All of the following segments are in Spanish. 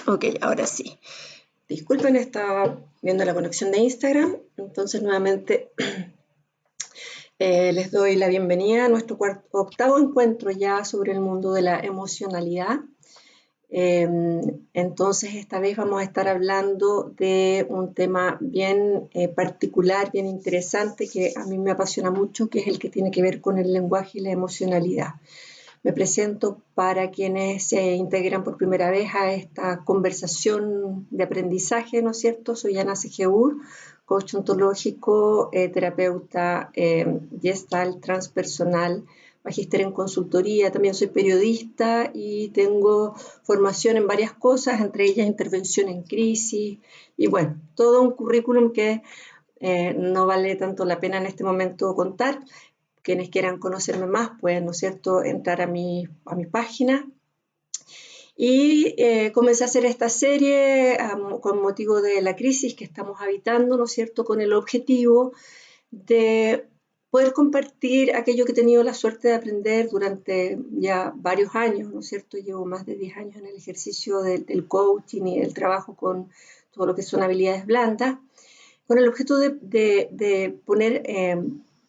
Ok, ahora sí. Disculpen, estaba viendo la conexión de Instagram, entonces nuevamente les doy la bienvenida a nuestro octavo encuentro ya sobre el mundo de la emocionalidad. Eh, entonces esta vez vamos a estar hablando de un tema bien particular, bien interesante, que a mí me apasiona mucho, que es el que tiene que ver con el lenguaje y la emocionalidad. Me presento para quienes se integran por primera vez a esta conversación de aprendizaje, ¿no es cierto? Soy Ana Segeur, coach ontológico, terapeuta Gestalt transpersonal, magíster en consultoría, también soy periodista y tengo formación en varias cosas, entre ellas intervención en crisis y bueno, todo un currículum que no vale tanto la pena en este momento contar. Quienes quieran conocerme más pueden, ¿no es cierto?, entrar a mi página. Y comencé a hacer esta serie con motivo de la crisis que estamos habitando, ¿no es cierto?, con el objetivo de poder compartir aquello que he tenido la suerte de aprender durante ya varios años, ¿no es cierto? Llevo más de 10 años en el ejercicio del coaching y el trabajo con todo lo que son habilidades blandas, con el objeto de poner,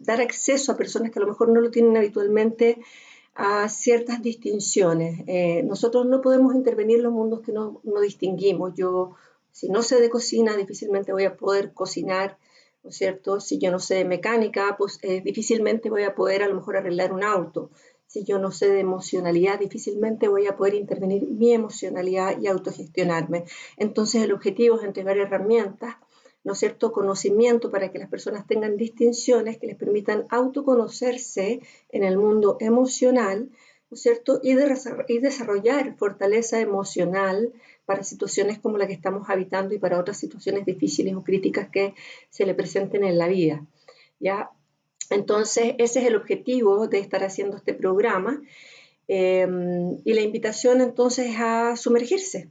dar acceso a personas que a lo mejor no lo tienen habitualmente a ciertas distinciones. Nosotros no podemos intervenir en los mundos que no distinguimos. Yo, si no sé de cocina, difícilmente voy a poder cocinar, ¿no es cierto? Si yo no sé de mecánica, pues difícilmente voy a poder a lo mejor arreglar un auto. Si yo no sé de emocionalidad, difícilmente voy a poder intervenir mi emocionalidad y autogestionarme. Entonces el objetivo es entregar herramientas, ¿no es cierto?, conocimiento para que las personas tengan distinciones que les permitan autoconocerse en el mundo emocional, ¿no es cierto?, y desarrollar fortaleza emocional para situaciones como la que estamos habitando y para otras situaciones difíciles o críticas que se le presenten en la vida, ¿ya? Entonces, ese es el objetivo de estar haciendo este programa, y la invitación entonces es a sumergirse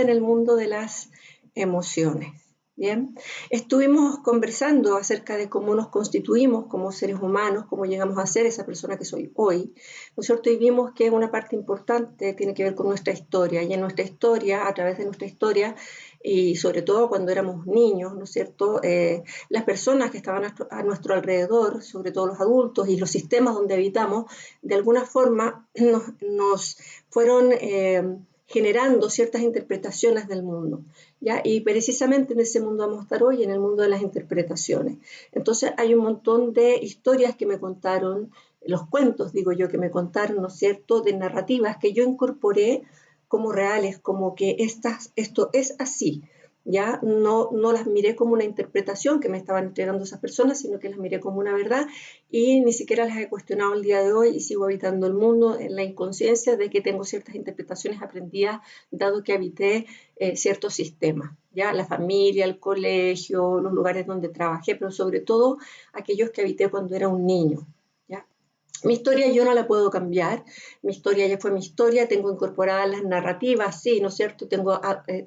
en el mundo de las emociones. Bien, estuvimos conversando acerca de cómo nos constituimos como seres humanos, cómo llegamos a ser esa persona que soy hoy, ¿no es cierto? Y vimos que una parte importante tiene que ver con nuestra historia, y en nuestra historia, a través de nuestra historia, y sobre todo cuando éramos niños, ¿no es cierto? Las personas que estaban a nuestro alrededor, sobre todo los adultos y los sistemas donde habitamos, de alguna forma nos fueron generando ciertas interpretaciones del mundo, ¿ya? Y precisamente en ese mundo vamos a estar hoy, en el mundo de las interpretaciones. Entonces hay un montón de historias que me contaron, los cuentos, digo yo, que me contaron, ¿no es cierto?, de narrativas que yo incorporé como reales, como que esto es así, ¿ya? No las miré como una interpretación que me estaban entregando esas personas, sino que las miré como una verdad y ni siquiera las he cuestionado el día de hoy y sigo habitando el mundo en la inconsciencia de que tengo ciertas interpretaciones aprendidas dado que habité ciertos sistemas, ¿ya? La familia, el colegio, los lugares donde trabajé, pero sobre todo aquellos que habité cuando era un niño, ¿ya? Mi historia yo no la puedo cambiar, mi historia ya fue mi historia, tengo incorporadas las narrativas, sí, ¿no es cierto? Tengo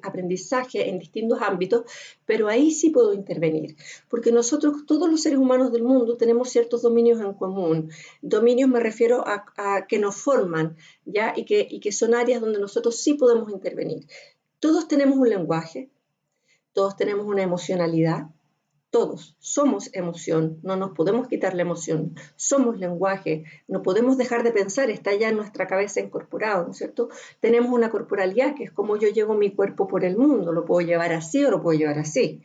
aprendizaje en distintos ámbitos, pero ahí sí puedo intervenir, porque nosotros, todos los seres humanos del mundo, tenemos ciertos dominios en común. Dominios me refiero a que nos forman, ¿ya? Y que son áreas donde nosotros sí podemos intervenir. Todos tenemos un lenguaje, todos tenemos una emocionalidad, todos somos emoción, no nos podemos quitar la emoción, somos lenguaje, no podemos dejar de pensar, está ya en nuestra cabeza incorporado, ¿no es cierto? Tenemos una corporalidad que es como yo llevo mi cuerpo por el mundo, lo puedo llevar así o lo puedo llevar así,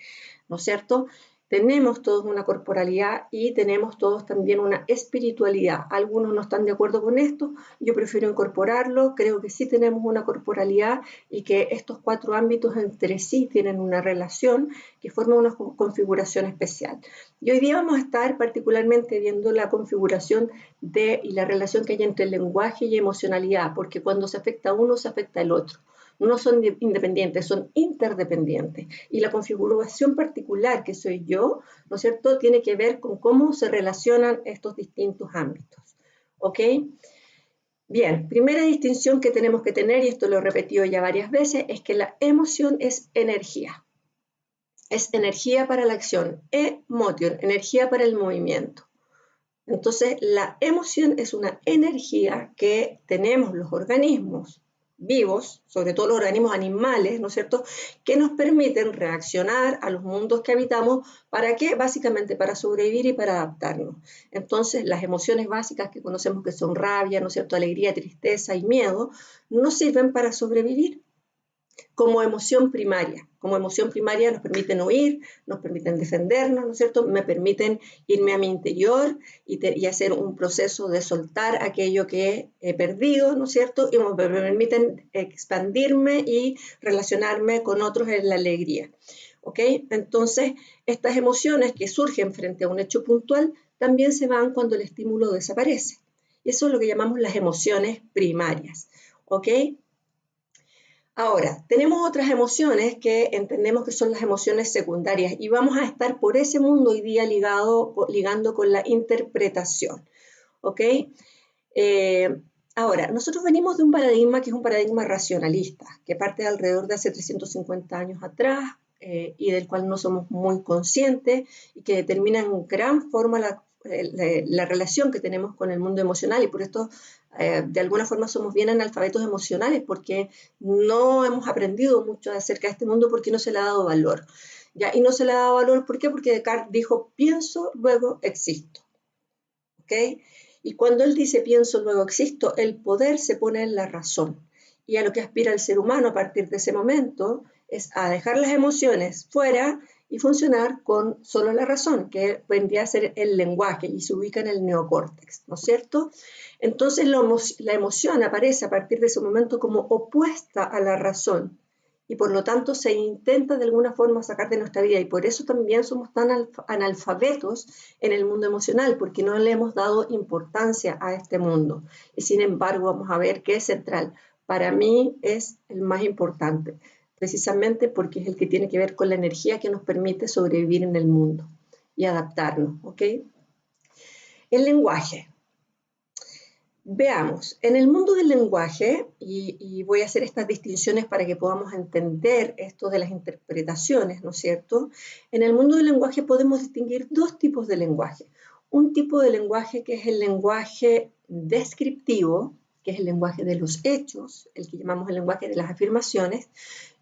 ¿no es cierto? Tenemos todos una corporalidad y tenemos todos también una espiritualidad. Algunos no están de acuerdo con esto, yo prefiero incorporarlo, creo que sí tenemos una corporalidad y que estos cuatro ámbitos entre sí tienen una relación que forma una configuración especial. Y hoy día vamos a estar particularmente viendo la configuración y la relación que hay entre el lenguaje y emocionalidad, porque cuando se afecta a uno, se afecta al otro. No son independientes, son interdependientes. Y la configuración particular que soy yo, ¿no es cierto?, tiene que ver con cómo se relacionan estos distintos ámbitos. ¿Ok? Bien, primera distinción que tenemos que tener, y esto lo he repetido ya varias veces, es que la emoción es energía. Es energía para la acción, emotion, energía para el movimiento. Entonces, la emoción es una energía que tenemos los organismos, vivos, sobre todo los organismos animales, ¿no es cierto?, que nos permiten reaccionar a los mundos que habitamos. ¿Para qué? Básicamente para sobrevivir y para adaptarnos. Entonces, las emociones básicas que conocemos, que son rabia, ¿no es cierto?, alegría, tristeza y miedo, nos sirven para sobrevivir como emoción primaria. Como emoción primaria nos permiten huir, nos permiten defendernos, ¿no es cierto?, me permiten irme a mi interior y hacer un proceso de soltar aquello que he perdido, ¿no es cierto?, y me permiten expandirme y relacionarme con otros en la alegría. ¿Ok? Entonces, estas emociones que surgen frente a un hecho puntual también se van cuando el estímulo desaparece. Y eso es lo que llamamos las emociones primarias. ¿Ok? Ahora, tenemos otras emociones que entendemos que son las emociones secundarias y vamos a estar por ese mundo hoy día ligando con la interpretación. ¿Ok? Ahora, nosotros venimos de un paradigma que es un paradigma racionalista, que parte de alrededor de hace 350 años atrás y del cual no somos muy conscientes y que determina en gran forma la relación que tenemos con el mundo emocional, y por esto de alguna forma somos bien analfabetos emocionales, porque no hemos aprendido mucho acerca de este mundo porque no se le ha dado valor. ¿Ya? Y no se le ha dado valor, ¿por qué? Porque Descartes dijo, pienso, luego existo. ¿Ok? Y cuando él dice pienso, luego existo, el poder se pone en la razón. Y a lo que aspira el ser humano a partir de ese momento es a dejar las emociones fuera y funcionar con solo la razón, que vendría a ser el lenguaje y se ubica en el neocórtex, ¿no es cierto? Entonces la emoción aparece a partir de ese momento como opuesta a la razón y por lo tanto se intenta de alguna forma sacar de nuestra vida, y por eso también somos tan analfabetos en el mundo emocional, porque no le hemos dado importancia a este mundo. Y sin embargo vamos a ver que es central. Para mí es el más importante, precisamente porque es el que tiene que ver con la energía que nos permite sobrevivir en el mundo y adaptarnos. ¿Ok? El lenguaje. Veamos, en el mundo del lenguaje, y voy a hacer estas distinciones para que podamos entender esto de las interpretaciones, ¿no es cierto? En el mundo del lenguaje podemos distinguir dos tipos de lenguaje. Un tipo de lenguaje que es el lenguaje descriptivo, que es el lenguaje de los hechos, el que llamamos el lenguaje de las afirmaciones,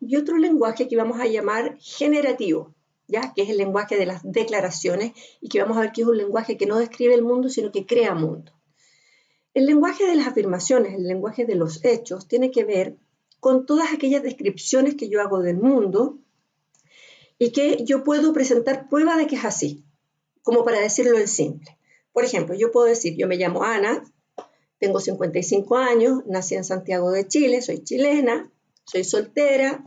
y otro lenguaje que vamos a llamar generativo, ¿ya? Que es el lenguaje de las declaraciones, y que vamos a ver que es un lenguaje que no describe el mundo, sino que crea mundo. El lenguaje de las afirmaciones, el lenguaje de los hechos, tiene que ver con todas aquellas descripciones que yo hago del mundo y que yo puedo presentar prueba de que es así, como para decirlo en simple. Por ejemplo, yo puedo decir, yo me llamo Ana, tengo 55 años, nací en Santiago de Chile, soy chilena, soy soltera,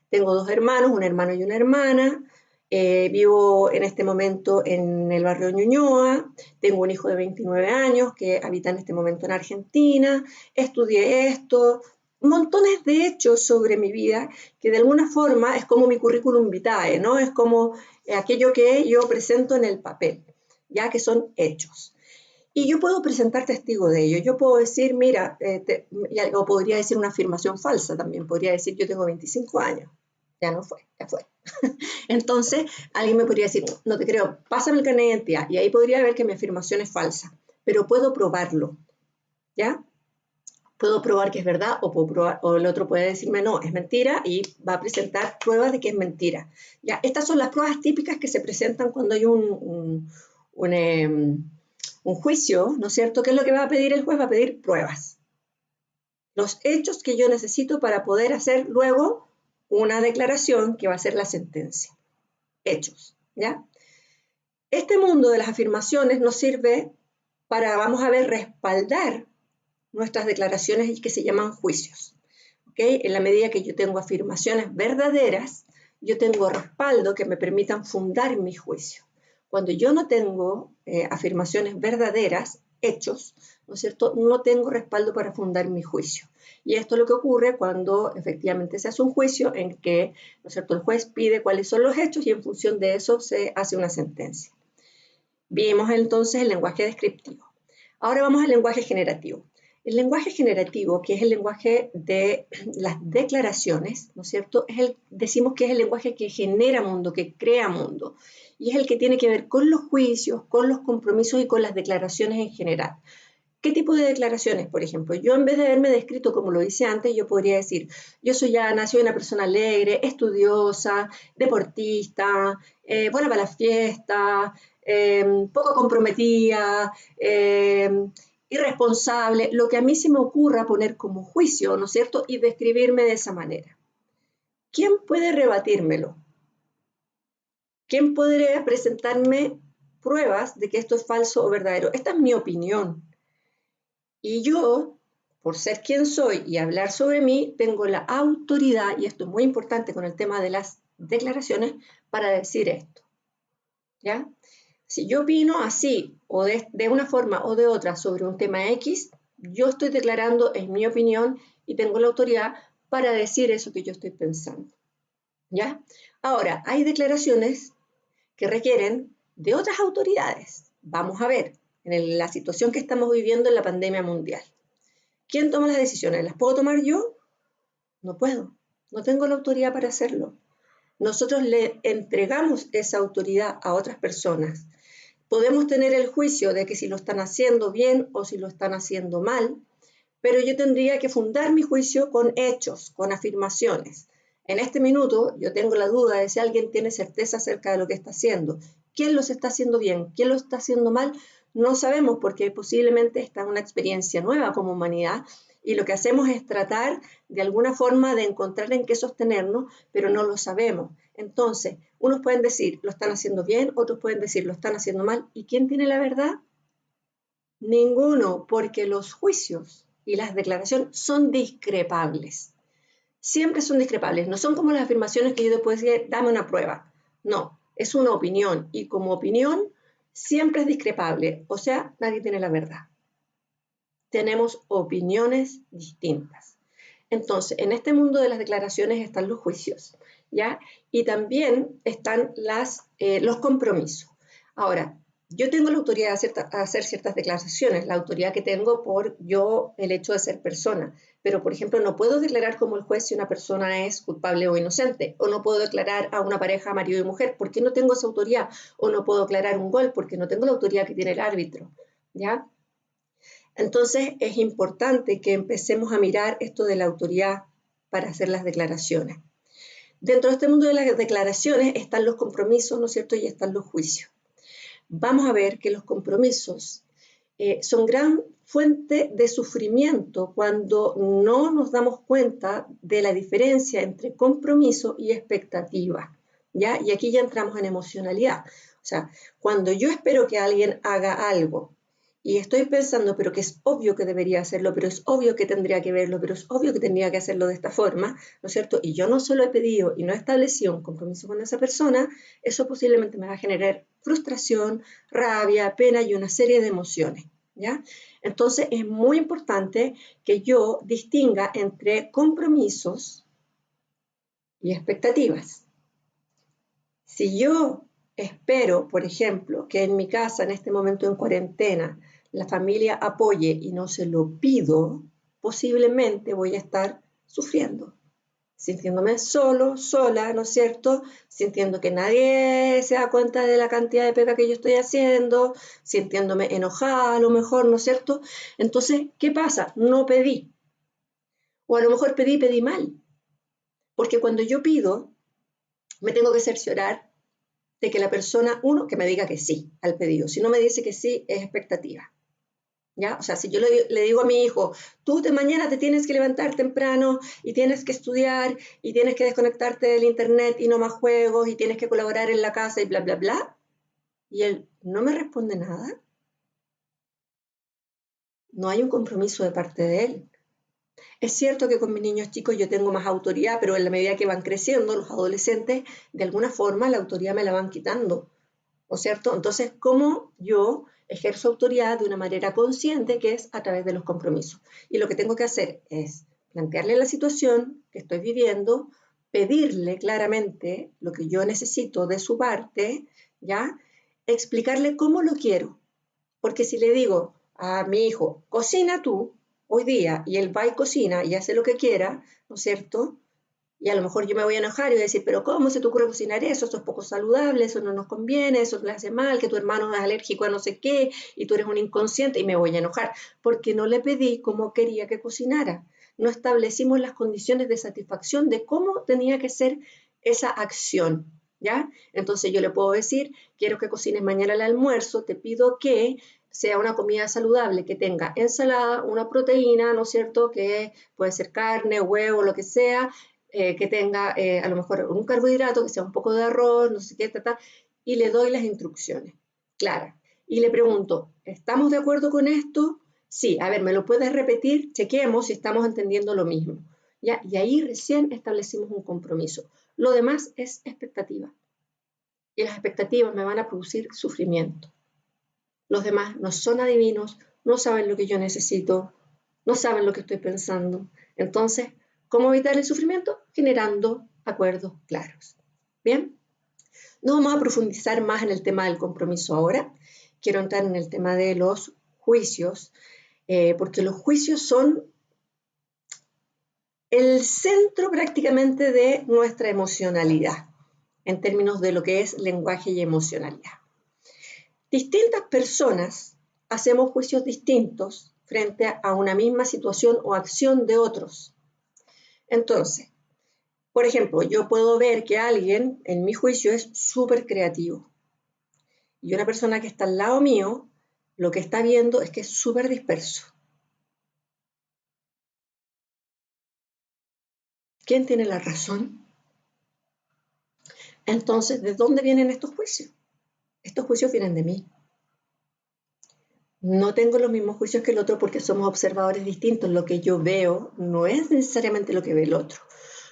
tengo dos hermanos, un hermano y una hermana, vivo en este momento en el barrio Ñuñoa, tengo un hijo de 29 años que habita en este momento en Argentina, estudié esto, montones de hechos sobre mi vida que de alguna forma es como mi currículum vitae, ¿no? Es como aquello que yo presento en el papel, ya que son hechos. Y yo puedo presentar testigo de ello. Yo puedo decir, mira, o podría decir una afirmación falsa también. Podría decir, yo tengo 25 años. Ya no fue, ya fue. Entonces, alguien me podría decir, no te creo, pásame el carnet de identidad. Y ahí podría ver que mi afirmación es falsa. Pero puedo probarlo, ¿ya? Puedo probar que es verdad o el otro puede decirme, no, es mentira, y va a presentar pruebas de que es mentira. ¿Ya? Estas son las pruebas típicas que se presentan cuando hay un juicio, ¿no es cierto? ¿Qué es lo que va a pedir el juez? Va a pedir pruebas. Los hechos que yo necesito para poder hacer luego una declaración que va a ser la sentencia. Hechos, ¿ya? Este mundo de las afirmaciones nos sirve para, vamos a ver, respaldar nuestras declaraciones que se llaman juicios. ¿Okay? En la medida que yo tengo afirmaciones verdaderas, yo tengo respaldo que me permitan fundar mi juicio. Cuando yo no tengo afirmaciones verdaderas, hechos, ¿no es cierto?, no tengo respaldo para fundar mi juicio. Y esto es lo que ocurre cuando efectivamente se hace un juicio en que, ¿no es cierto?, el juez pide cuáles son los hechos y en función de eso se hace una sentencia. Vimos entonces el lenguaje descriptivo. Ahora vamos al lenguaje generativo. El lenguaje generativo, que es el lenguaje de las declaraciones, ¿no es cierto? Decimos que es el lenguaje que genera mundo, que crea mundo, y es el que tiene que ver con los juicios, con los compromisos y con las declaraciones en general. ¿Qué tipo de declaraciones? Por ejemplo, yo en vez de haberme descrito como lo hice antes, yo podría decir, yo soy Ana, soy una persona alegre, estudiosa, deportista, buena para la fiesta, poco comprometida, irresponsable, lo que a mí se me ocurra poner como juicio, ¿no es cierto? Y describirme de esa manera. ¿Quién puede rebatírmelo? ¿Quién podría presentarme pruebas de que esto es falso o verdadero? Esta es mi opinión. Y yo, por ser quien soy y hablar sobre mí, tengo la autoridad, y esto es muy importante con el tema de las declaraciones, para decir esto. ¿Ya? Si yo opino así, o de una forma o de otra, sobre un tema X, yo estoy declarando, es mi opinión, y tengo la autoridad para decir eso que yo estoy pensando. ¿Ya? Ahora, hay declaraciones que requieren de otras autoridades. Vamos a ver, en la situación que estamos viviendo en la pandemia mundial. ¿Quién toma las decisiones? ¿Las puedo tomar yo? No puedo. No tengo la autoridad para hacerlo. Nosotros le entregamos esa autoridad a otras personas. Podemos tener el juicio de que si lo están haciendo bien o si lo están haciendo mal, pero yo tendría que fundar mi juicio con hechos, con afirmaciones. En este minuto yo tengo la duda de si alguien tiene certeza acerca de lo que está haciendo. ¿Quién los está haciendo bien? ¿Quién lo está haciendo mal? No sabemos porque posiblemente está en una experiencia nueva como humanidad y lo que hacemos es tratar de alguna forma de encontrar en qué sostenernos, pero no lo sabemos. Entonces, unos pueden decir, lo están haciendo bien, otros pueden decir, lo están haciendo mal. ¿Y quién tiene la verdad? Ninguno, porque los juicios y las declaraciones son discrepables. Siempre son discrepables. No son como las afirmaciones que yo después decir, dame una prueba. No, es una opinión y como opinión siempre es discrepable. O sea, nadie tiene la verdad. Tenemos opiniones distintas. Entonces, en este mundo de las declaraciones están los juicios, ¿ya? Y también están los compromisos. Ahora, yo tengo la autoridad de hacer ciertas declaraciones, la autoridad que tengo por yo, el hecho de ser persona, pero por ejemplo no puedo declarar como el juez si una persona es culpable o inocente, o no puedo declarar a una pareja marido y mujer porque no tengo esa autoridad, o no puedo declarar un gol porque no tengo la autoridad que tiene el árbitro, ¿ya? Entonces es importante que empecemos a mirar esto de la autoridad para hacer las declaraciones. Dentro de este mundo de las declaraciones están los compromisos, ¿no es cierto? Y están los juicios. Vamos a ver que los compromisos son gran fuente de sufrimiento cuando no nos damos cuenta de la diferencia entre compromiso y expectativa, ¿ya? Y aquí ya entramos en emocionalidad. O sea, cuando yo espero que alguien haga algo y estoy pensando, pero que es obvio que debería hacerlo, pero es obvio que tendría que verlo, pero es obvio que tendría que hacerlo de esta forma, ¿no es cierto? Y yo no se lo he pedido y no he establecido un compromiso con esa persona, eso posiblemente me va a generar frustración, rabia, pena y una serie de emociones, ¿ya? Entonces es muy importante que yo distinga entre compromisos y expectativas. Si yo espero, por ejemplo, que en mi casa en este momento en cuarentena la familia apoye y no se lo pido, posiblemente voy a estar sufriendo, sintiéndome solo, sola, ¿no es cierto? Sintiendo que nadie se da cuenta de la cantidad de pega que yo estoy haciendo, sintiéndome enojada a lo mejor, ¿no es cierto? Entonces, ¿qué pasa? No pedí. O a lo mejor pedí mal. Porque cuando yo pido, me tengo que cerciorar de que la persona, uno, que me diga que sí al pedido. Si no me dice que sí, es expectativa. ¿Ya? O sea, si yo le digo a mi hijo, tú de mañana te tienes que levantar temprano y tienes que estudiar y tienes que desconectarte del internet y no más juegos y tienes que colaborar en la casa y bla, bla, bla, y él no me responde nada, no hay un compromiso de parte de él. Es cierto que con mis niños chicos yo tengo más autoridad, pero en la medida que van creciendo los adolescentes, de alguna forma la autoridad me la van quitando, ¿no es cierto? Entonces, ¿cómo yo ejerzo autoridad de una manera consciente que es a través de los compromisos? Y lo que tengo que hacer es plantearle la situación que estoy viviendo, pedirle claramente lo que yo necesito de su parte, ¿ya? Explicarle cómo lo quiero. Porque si le digo a mi hijo, cocina tú hoy día, y él va y cocina y hace lo que quiera, ¿no es cierto? Y a lo mejor yo me voy a enojar y voy a decir, pero ¿cómo se te ocurre cocinar eso? Eso es poco saludable, eso no nos conviene, eso le hace mal, que tu hermano es alérgico a no sé qué y tú eres un inconsciente, y me voy a enojar porque no le pedí cómo quería que cocinara. No establecimos las condiciones de satisfacción de cómo tenía que ser esa acción, ¿ya? Entonces yo le puedo decir, quiero que cocines mañana el almuerzo, te pido que sea una comida saludable, que tenga ensalada, una proteína, ¿no es cierto?, que puede ser carne, huevo, lo que sea, que tenga a lo mejor un carbohidrato, que sea un poco de arroz, no sé qué, y le doy las instrucciones claras. Y le pregunto, ¿estamos de acuerdo con esto? Sí, a ver, ¿me lo puedes repetir? Chequeemos si estamos entendiendo lo mismo. ¿Ya? Y ahí recién establecimos un compromiso. Lo demás es expectativa. Y las expectativas me van a producir sufrimiento. Los demás no son adivinos, no saben lo que yo necesito, no saben lo que estoy pensando. Entonces, ¿cómo evitar el sufrimiento? Generando acuerdos claros. Bien, no vamos a profundizar más en el tema del compromiso ahora. Quiero entrar en el tema de los juicios, porque los juicios son el centro prácticamente de nuestra emocionalidad, en términos de lo que es lenguaje y emocionalidad. Distintas personas hacemos juicios distintos frente a una misma situación o acción de otros. Entonces, por ejemplo, yo puedo ver que alguien, en mi juicio, es súper creativo. Y una persona que está al lado mío, lo que está viendo es que es súper disperso. ¿Quién tiene la razón? Entonces, ¿de dónde vienen estos juicios? Estos juicios vienen de mí. No tengo los mismos juicios que el otro porque somos observadores distintos. Lo que yo veo no es necesariamente lo que ve el otro.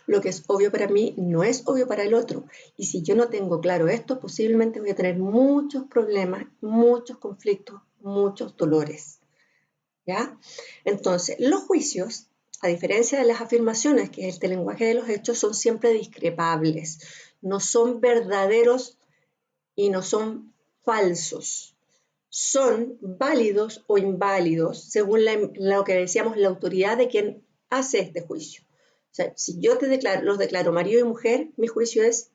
Lo que es obvio para mí no es obvio para el otro. Y si yo no tengo claro esto, posiblemente voy a tener muchos problemas, muchos conflictos, muchos dolores. ¿Ya? Entonces, los juicios, a diferencia de las afirmaciones, que es el lenguaje de los hechos, son siempre discrepables. No son verdaderos y no son falsos. Son válidos o inválidos según lo que decíamos, la autoridad de quien hace este juicio. O sea, si yo los declaro marido y mujer, mi juicio es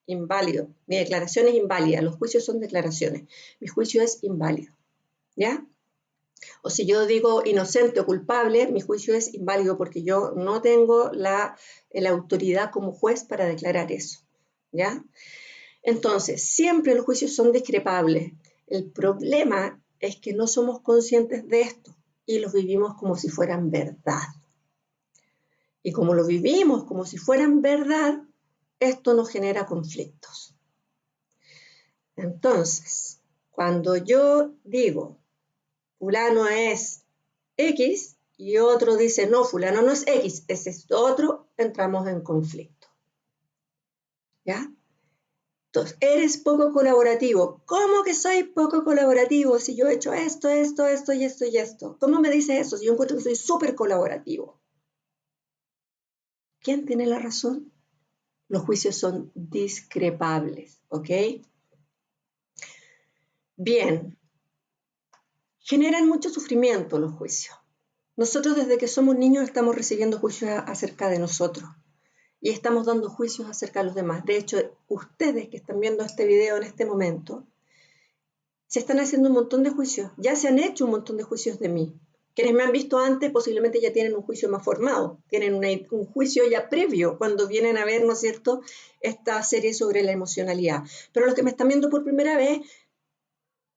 inválido. Mi declaración es inválida. Los juicios son declaraciones. Mi juicio es inválido. ¿Ya? O si yo digo inocente o culpable, mi juicio es inválido porque yo no tengo la autoridad como juez para declarar eso. ¿Ya? Entonces, siempre los juicios son discrepables. El problema es que no somos conscientes de esto y los vivimos como si fueran verdad. Y como lo vivimos como si fueran verdad, esto nos genera conflictos. Entonces, cuando yo digo, fulano es X, y otro dice, no, fulano no es X, es esto otro, entramos en conflicto. ¿Ya? Entonces, eres poco colaborativo. ¿Cómo que soy poco colaborativo si yo he hecho esto, esto, esto y esto y esto? ¿Cómo me dice eso si yo encuentro que soy súper colaborativo? ¿Quién tiene la razón? Los juicios son discrepables, ¿ok? Bien, generan mucho sufrimiento los juicios. Nosotros desde que somos niños estamos recibiendo juicios acerca de nosotros y estamos dando juicios acerca de los demás. De hecho, ustedes que están viendo este video en este momento, se están haciendo un montón de juicios, ya se han hecho un montón de juicios de mí. Quienes me han visto antes posiblemente ya tienen un juicio más formado, tienen un juicio ya previo cuando vienen a ver, ¿no es cierto?, esta serie sobre la emocionalidad. Pero los que me están viendo por primera vez,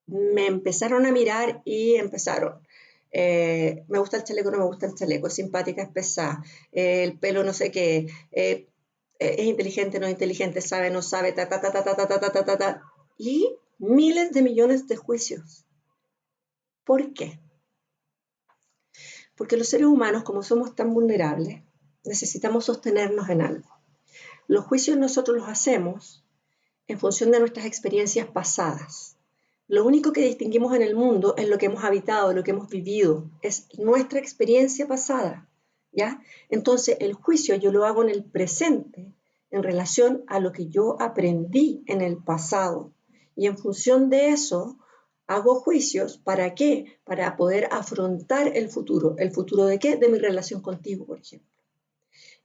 me empezaron a mirar y empezaron. Me gusta el chaleco, no me gusta el chaleco, es simpática, es pesada, el pelo no sé qué, es inteligente, no es inteligente, sabe, no sabe, ta, ta, ta, ta, ta, ta, ta, ta, ta, ta. Y miles de millones de juicios. ¿Por qué? Porque los seres humanos, como somos tan vulnerables, necesitamos sostenernos en algo. Los juicios nosotros los hacemos en función de nuestras experiencias pasadas. Lo único que distinguimos en el mundo es lo que hemos habitado, lo que hemos vivido, es nuestra experiencia pasada, ¿ya? Entonces, el juicio yo lo hago en el presente, en relación a lo que yo aprendí en el pasado. Y en función de eso, hago juicios, ¿para qué? Para poder afrontar el futuro. ¿El futuro de qué? De mi relación contigo, por ejemplo.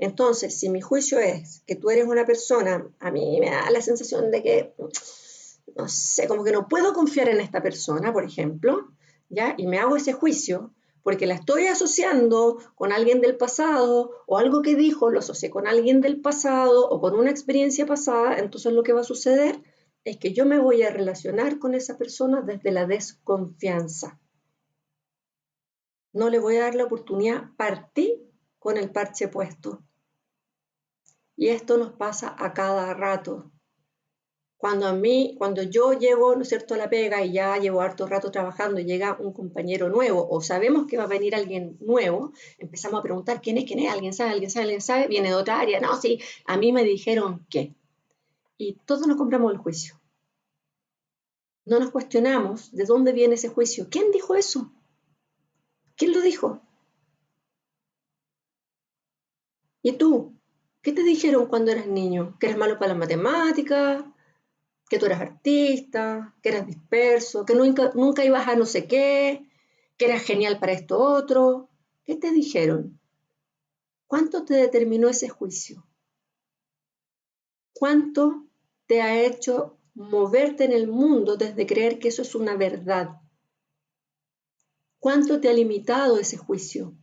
Entonces, si mi juicio es que tú eres una persona, a mí me da la sensación de que, no sé, como que no puedo confiar en esta persona, por ejemplo, ¿ya? Y me hago ese juicio porque la estoy asociando con alguien del pasado o algo que dijo lo asocié con alguien del pasado o con una experiencia pasada, entonces lo que va a suceder es que yo me voy a relacionar con esa persona desde la desconfianza. No le voy a dar la oportunidad, partí con el parche puesto. Y esto nos pasa a cada rato. Cuando yo llego, ¿no es cierto?, a la pega y ya llevo harto rato trabajando y llega un compañero nuevo o sabemos que va a venir alguien nuevo, empezamos a preguntar quién es, alguien sabe, alguien sabe, alguien sabe, viene de otra área, no, sí, a mí me dijeron qué. Y todos nos compramos el juicio. No nos cuestionamos de dónde viene ese juicio. ¿Quién dijo eso? ¿Quién lo dijo? ¿Y tú? ¿Qué te dijeron cuando eras niño? ¿Que eres malo para las matemáticas? ¿Que tú eras artista? ¿Que eras disperso? ¿Que nunca ibas a no sé qué? ¿Que eras genial para esto otro? ¿Qué te dijeron? ¿Cuánto te determinó ese juicio? ¿Cuánto te ha hecho moverte en el mundo desde creer que eso es una verdad? ¿Cuánto te ha limitado ese juicio?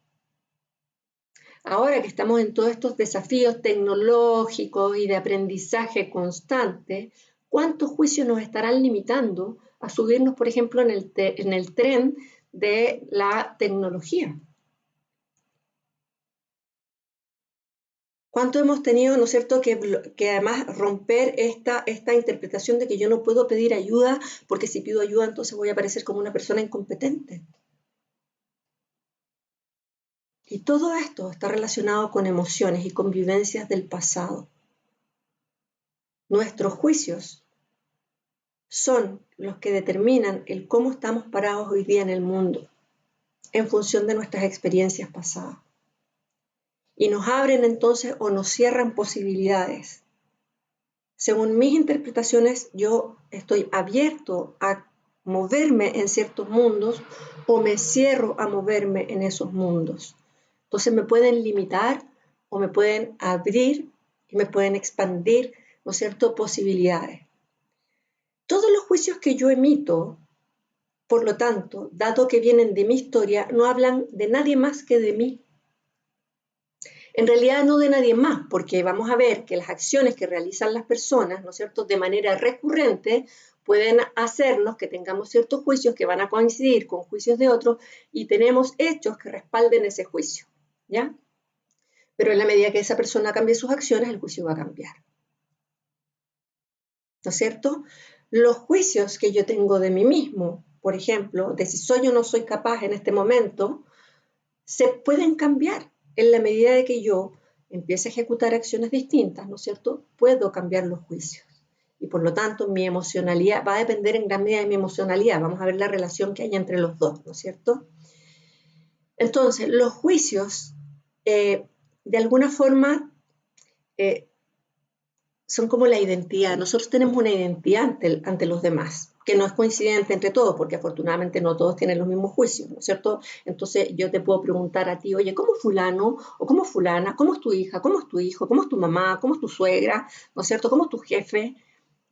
Ahora que estamos en todos estos desafíos tecnológicos y de aprendizaje constante, ¿cuántos juicios nos estarán limitando a subirnos, por ejemplo, en el tren de la tecnología? ¿Cuánto hemos tenido, ¿no es cierto?, que además romper esta interpretación de que yo no puedo pedir ayuda porque si pido ayuda entonces voy a parecer como una persona incompetente? Y todo esto está relacionado con emociones y con vivencias del pasado. Nuestros juicios son los que determinan el cómo estamos parados hoy día en el mundo, en función de nuestras experiencias pasadas. Y nos abren entonces o nos cierran posibilidades. Según mis interpretaciones, yo estoy abierto a moverme en ciertos mundos o me cierro a moverme en esos mundos. Entonces me pueden limitar o me pueden abrir y me pueden expandir, ¿no es cierto?, posibilidades. Todos los juicios que yo emito, por lo tanto, dado que vienen de mi historia, no hablan de nadie más que de mí. En realidad no de nadie más, porque vamos a ver que las acciones que realizan las personas, ¿no es cierto?, de manera recurrente, pueden hacernos que tengamos ciertos juicios que van a coincidir con juicios de otros y tenemos hechos que respalden ese juicio, ¿ya? Pero en la medida que esa persona cambie sus acciones, el juicio va a cambiar. ¿No es cierto? Los juicios que yo tengo de mí mismo, por ejemplo, de si soy o no soy capaz en este momento, se pueden cambiar en la medida de que yo empiece a ejecutar acciones distintas, ¿no es cierto? Puedo cambiar los juicios. Y por lo tanto, mi emocionalidad va a depender en gran medida de mi emocionalidad. Vamos a ver la relación que hay entre los dos, ¿no es cierto? Entonces, los juicios, de alguna forma, son como la identidad. Nosotros tenemos una identidad ante los demás, que no es coincidente entre todos, porque afortunadamente no todos tienen los mismos juicios, ¿no es cierto? Entonces yo te puedo preguntar a ti, oye, ¿cómo fulano o cómo fulana? ¿Cómo es tu hija? ¿Cómo es tu hijo? ¿Cómo es tu mamá? ¿Cómo es tu suegra? ¿No es cierto? ¿Cómo es tu jefe?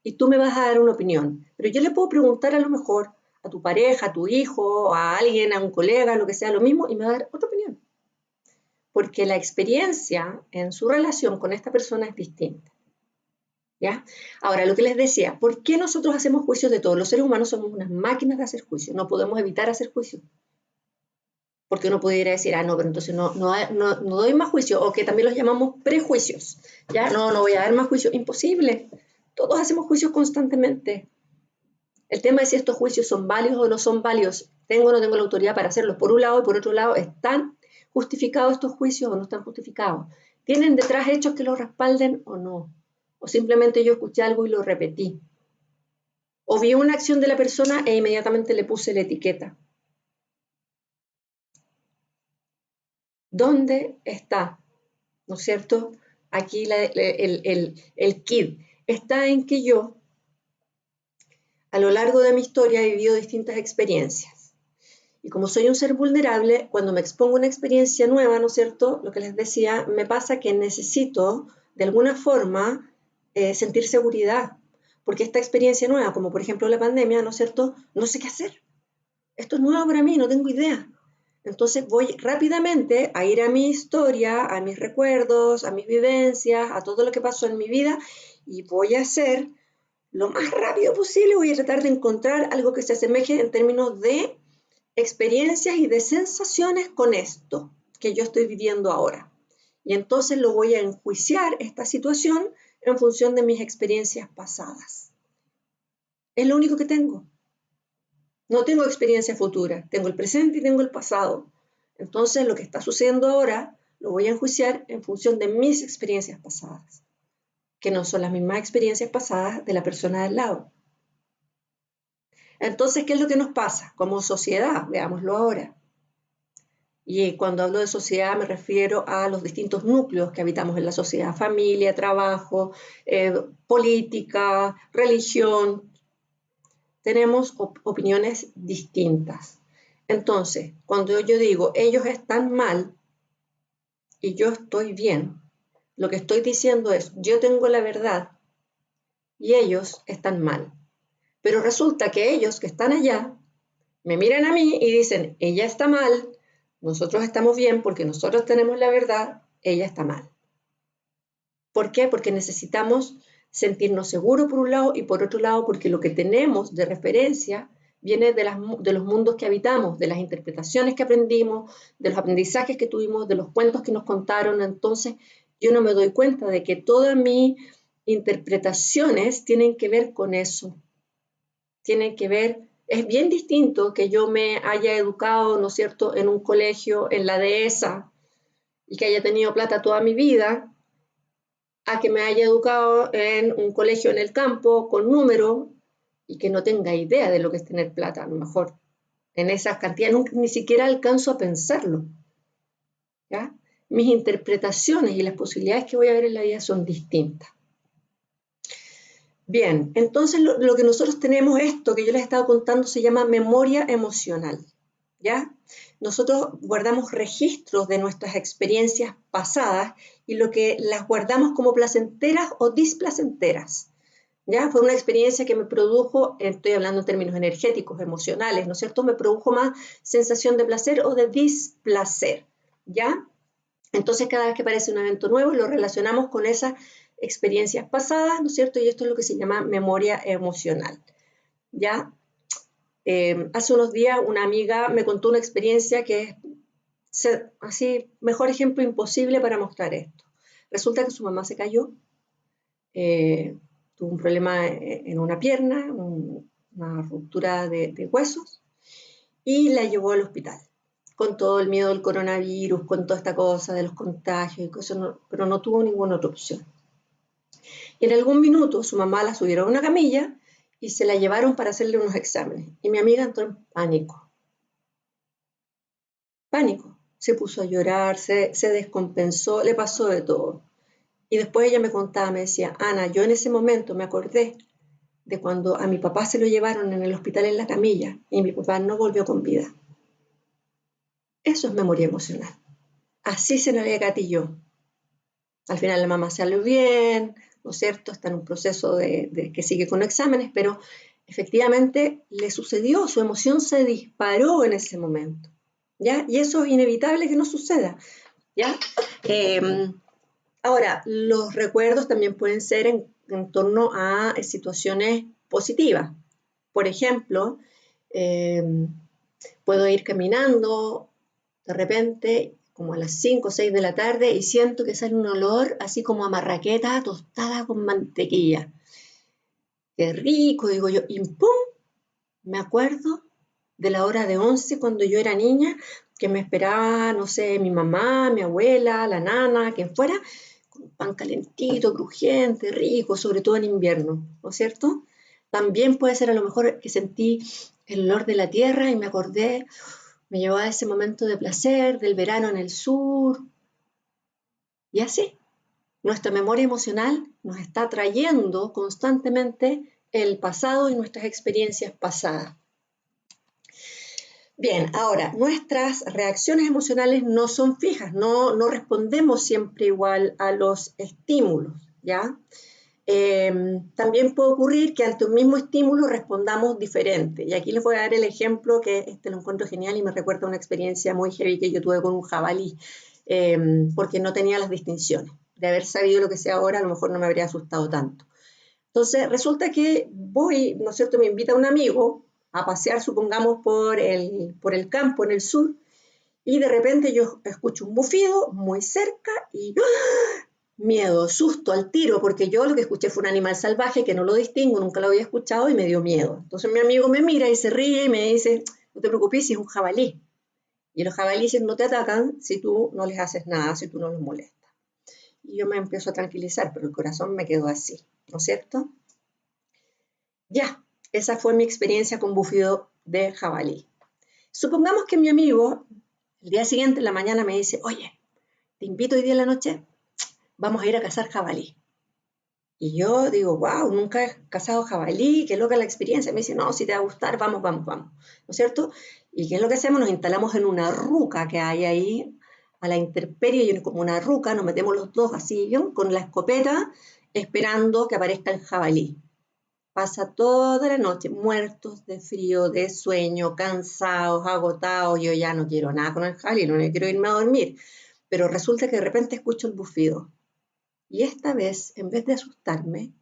Y tú me vas a dar una opinión. Pero yo le puedo preguntar a lo mejor a tu pareja, a tu hijo, a alguien, a un colega, lo que sea, lo mismo, y me va a dar otra opinión. Porque la experiencia en su relación con esta persona es distinta. ¿Ya? Ahora, lo que les decía, ¿por qué nosotros hacemos juicios de todos? Los seres humanos somos unas máquinas de hacer juicios, no podemos evitar hacer juicios. Porque uno pudiera decir, no, pero entonces no doy más juicio, o que también los llamamos prejuicios. ¿Ya? No voy a dar más juicios. Imposible. Todos hacemos juicios constantemente. El tema es si estos juicios son válidos o no son válidos. ¿Tengo o no tengo la autoridad para hacerlos? Por un lado, y por otro lado, ¿están justificados estos juicios o no están justificados? ¿Tienen detrás hechos que los respalden o no? O simplemente yo escuché algo y lo repetí. O vi una acción de la persona e inmediatamente le puse la etiqueta. ¿Dónde está? ¿No es cierto? Aquí el quid está en que yo, a lo largo de mi historia, he vivido distintas experiencias. Y como soy un ser vulnerable, cuando me expongo a una experiencia nueva, ¿no es cierto? Lo que les decía, me pasa que necesito, de alguna forma, sentir seguridad. Porque esta experiencia nueva, como por ejemplo la pandemia, ¿no es cierto? No sé qué hacer. Esto es nuevo para mí, no tengo idea. Entonces voy rápidamente a ir a mi historia, a mis recuerdos, a mis vivencias, a todo lo que pasó en mi vida y voy a hacer lo más rápido posible, voy a tratar de encontrar algo que se asemeje en términos de experiencias y de sensaciones con esto que yo estoy viviendo ahora. Y entonces lo voy a enjuiciar, esta situación, en función de mis experiencias pasadas. Es lo único que tengo. No tengo experiencia futura, tengo el presente y tengo el pasado. Entonces, lo que está sucediendo ahora lo voy a enjuiciar en función de mis experiencias pasadas, que no son las mismas experiencias pasadas de la persona del lado. Entonces, ¿qué es lo que nos pasa como sociedad? Veámoslo ahora. Y cuando hablo de sociedad me refiero a los distintos núcleos que habitamos en la sociedad: familia, trabajo, política, religión. Tenemos opiniones distintas. Entonces, cuando yo digo ellos están mal y yo estoy bien, lo que estoy diciendo es yo tengo la verdad y ellos están mal. Pero resulta que ellos que están allá me miran a mí y dicen ella está mal, nosotros estamos bien porque nosotros tenemos la verdad, ella está mal. ¿Por qué? Porque necesitamos sentirnos seguros por un lado y por otro lado porque lo que tenemos de referencia viene de los mundos que habitamos, de las interpretaciones que aprendimos, de los aprendizajes que tuvimos, de los cuentos que nos contaron. Entonces yo no me doy cuenta de que todas mis interpretaciones tienen que ver con eso. Tienen que ver, es bien distinto que yo me haya educado, ¿no es cierto?, en un colegio, en la dehesa, y que haya tenido plata toda mi vida, a que me haya educado en un colegio en el campo con números y que no tenga idea de lo que es tener plata, a lo mejor en esas cantidades ni siquiera alcanzo a pensarlo. ¿Ya? Mis interpretaciones y las posibilidades que voy a ver en la vida son distintas. Bien, entonces lo que nosotros tenemos, esto que yo les he estado contando, se llama memoria emocional. ¿Ya? Nosotros guardamos registros de nuestras experiencias pasadas y lo que las guardamos como placenteras o displacenteras. ¿Ya? Fue una experiencia que me produjo, estoy hablando en términos energéticos, emocionales, ¿no es cierto? Me produjo más sensación de placer o de displacer. ¿Ya? Entonces, cada vez que aparece un evento nuevo, lo relacionamos con esas experiencias pasadas, ¿no es cierto? Y esto es lo que se llama memoria emocional. ¿Ya? Hace unos días una amiga me contó una experiencia que es así, mejor ejemplo imposible para mostrar esto. Resulta que su mamá se cayó, tuvo un problema en una pierna, una ruptura de huesos, y la llevó al hospital, con todo el miedo del coronavirus, con toda esta cosa de los contagios y cosas, pero no tuvo ninguna otra opción. Y en algún minuto su mamá la subieron a una camilla y se la llevaron para hacerle unos exámenes. Y mi amiga entró en pánico. Pánico. Se puso a llorar, se descompensó, le pasó de todo. Y después ella me contaba, me decía, Ana, yo en ese momento me acordé de cuando a mi papá se lo llevaron en el hospital en la camilla y mi papá no volvió con vida. Eso es memoria emocional. Así se le gatilló. Al final la mamá salió bien, ¿no es cierto? Está en un proceso de que sigue con exámenes, pero efectivamente le sucedió, su emoción se disparó en ese momento, ¿ya? Y eso es inevitable que no suceda, ¿ya? Ahora, los recuerdos también pueden ser en torno a situaciones positivas. Por ejemplo, puedo ir caminando de repente como a las 5 o 6 de la tarde y siento que sale un olor así como a marraqueta tostada con mantequilla. Qué rico, digo yo, y ¡pum! Me acuerdo de la hora de 11 cuando yo era niña, que me esperaba, no sé, mi mamá, mi abuela, la nana, quien fuera, con un pan calentito, crujiente, rico, sobre todo en invierno, ¿no es cierto? También puede ser a lo mejor que sentí el olor de la tierra y me acordé, me llevó a ese momento de placer, del verano en el sur, y así. Nuestra memoria emocional nos está trayendo constantemente el pasado y nuestras experiencias pasadas. Bien, ahora, nuestras reacciones emocionales no son fijas, no respondemos siempre igual a los estímulos, ¿ya? También puede ocurrir que ante un mismo estímulo respondamos diferente. Y aquí les voy a dar el ejemplo que este lo encuentro genial y me recuerda una experiencia muy heavy que yo tuve con un jabalí, porque no tenía las distinciones. De haber sabido lo que sé ahora, a lo mejor no me habría asustado tanto. Entonces, resulta que voy, ¿no es cierto?, me invita un amigo a pasear, supongamos, por el campo en el sur, y de repente yo escucho un bufido muy cerca y ¡ah! Miedo, susto al tiro, porque yo lo que escuché fue un animal salvaje que no lo distingo, nunca lo había escuchado y me dio miedo. Entonces mi amigo me mira y se ríe y me dice, no te preocupes, si es un jabalí. Y los jabalíes no te atacan si tú no les haces nada, si tú no los molestas. Y yo me empiezo a tranquilizar, pero el corazón me quedó así, ¿no es cierto? Ya, esa fue mi experiencia con bufido de jabalí. Supongamos que mi amigo el día siguiente en la mañana me dice, oye, te invito hoy día en la noche, vamos a ir a cazar jabalí. Y yo digo, wow, nunca he cazado jabalí, qué loca la experiencia. Me dice, no, si te va a gustar, vamos, vamos, vamos. ¿No es cierto? ¿Y qué es lo que hacemos? Nos instalamos en una ruca que hay ahí, a la intemperie, y como una ruca, nos metemos los dos así, ¿no?, con la escopeta, esperando que aparezca el jabalí. Pasa toda la noche muertos de frío, de sueño, cansados, agotados. Yo ya no quiero nada con el jabalí, no quiero irme a dormir. Pero resulta que de repente escucho el bufido. Y esta vez, en vez de asustarme,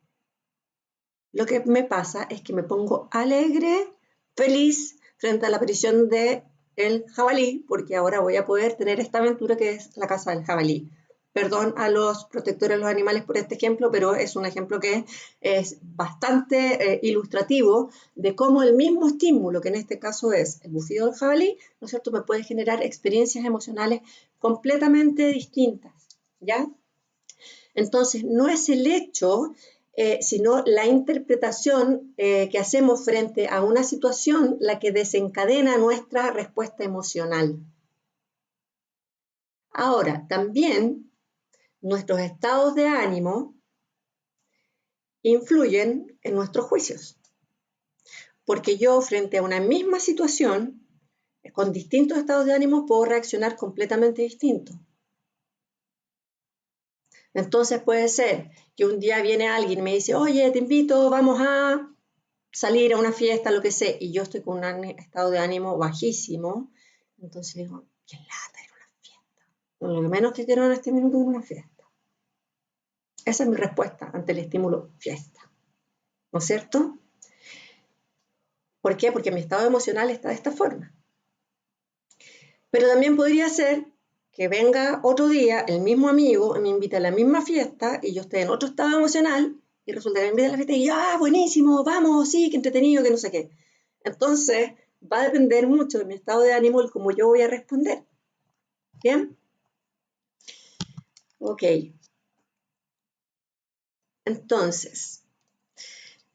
lo que me pasa es que me pongo alegre, feliz frente a la aparición de el jabalí, porque ahora voy a poder tener esta aventura que es la caza del jabalí. Perdón a los protectores de los animales por este ejemplo, pero es un ejemplo que es bastante ilustrativo de cómo el mismo estímulo, que en este caso es el bufido del jabalí, ¿no es cierto?, me puede generar experiencias emocionales completamente distintas, ¿ya? Entonces, no es el hecho, sino la interpretación que hacemos frente a una situación la que desencadena nuestra respuesta emocional. Ahora, también nuestros estados de ánimo influyen en nuestros juicios, porque yo frente a una misma situación, con distintos estados de ánimo, puedo reaccionar completamente distinto. Entonces puede ser que un día viene alguien y me dice, oye, te invito, vamos a salir a una fiesta, lo que sé, y yo estoy con un estado de ánimo bajísimo, entonces digo, qué lata ir a una fiesta. Lo menos que quiero en este minuto es una fiesta. Esa es mi respuesta ante el estímulo fiesta, ¿no es cierto? ¿Por qué? Porque mi estado emocional está de esta forma. Pero también podría ser que venga otro día el mismo amigo y me invita a la misma fiesta y yo esté en otro estado emocional y resulta que me invita a la fiesta y yo, buenísimo, vamos, sí, qué entretenido, que no sé qué. Entonces, va a depender mucho de mi estado de ánimo y cómo yo voy a responder. ¿Bien? Ok. Entonces,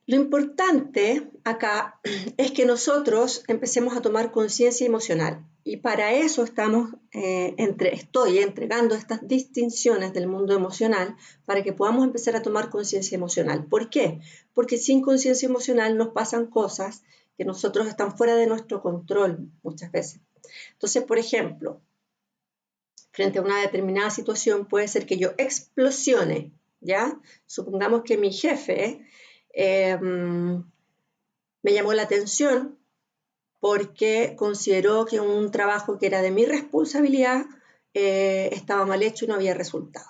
lo importante acá es que nosotros empecemos a tomar conciencia emocional y para eso estoy entregando estas distinciones del mundo emocional para que podamos empezar a tomar conciencia emocional. ¿Por qué? Porque sin conciencia emocional nos pasan cosas que nosotros están fuera de nuestro control muchas veces. Entonces, por ejemplo, frente a una determinada situación puede ser que yo explosione, ¿ya? Supongamos que mi jefe me llamó la atención porque consideró que un trabajo que era de mi responsabilidad estaba mal hecho y no había resultado.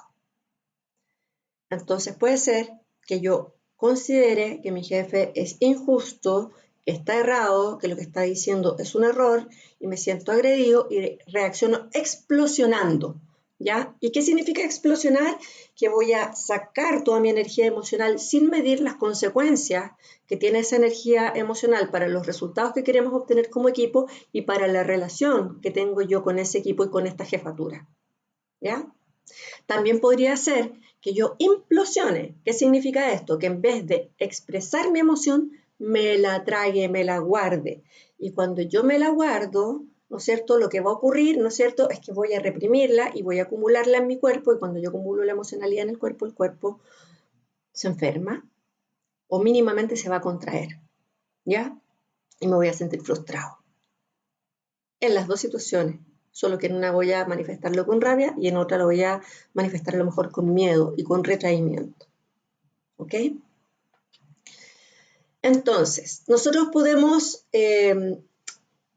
Entonces puede ser que yo considere que mi jefe es injusto, que está errado, que lo que está diciendo es un error y me siento agredido y reacciono explosionando, ¿ya? ¿Y qué significa explosionar? Que voy a sacar toda mi energía emocional sin medir las consecuencias que tiene esa energía emocional para los resultados que queremos obtener como equipo y para la relación que tengo yo con ese equipo y con esta jefatura, ¿ya? También podría ser que yo implosione. ¿Qué significa esto? Que en vez de expresar mi emoción, me la trague, me la guarde. Y cuando yo me la guardo, ¿no es cierto? Lo que va a ocurrir, ¿no es cierto?, es que voy a reprimirla y voy a acumularla en mi cuerpo y cuando yo acumulo la emocionalidad en el cuerpo se enferma o mínimamente se va a contraer, ¿ya? Y me voy a sentir frustrado. en las dos situaciones, solo que en una voy a manifestarlo con rabia y en otra lo voy a manifestar a lo mejor con miedo y con retraimiento. ¿Ok? Entonces, nosotros podemos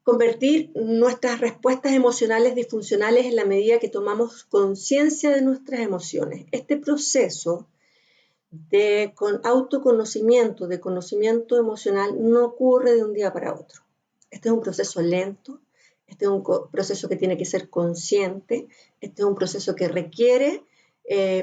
convertir nuestras respuestas emocionales disfuncionales en la medida que tomamos conciencia de nuestras emociones. Este proceso de autoconocimiento, de conocimiento emocional, no ocurre de un día para otro. Este es un proceso lento, este es un proceso que tiene que ser consciente, este es un proceso que requiere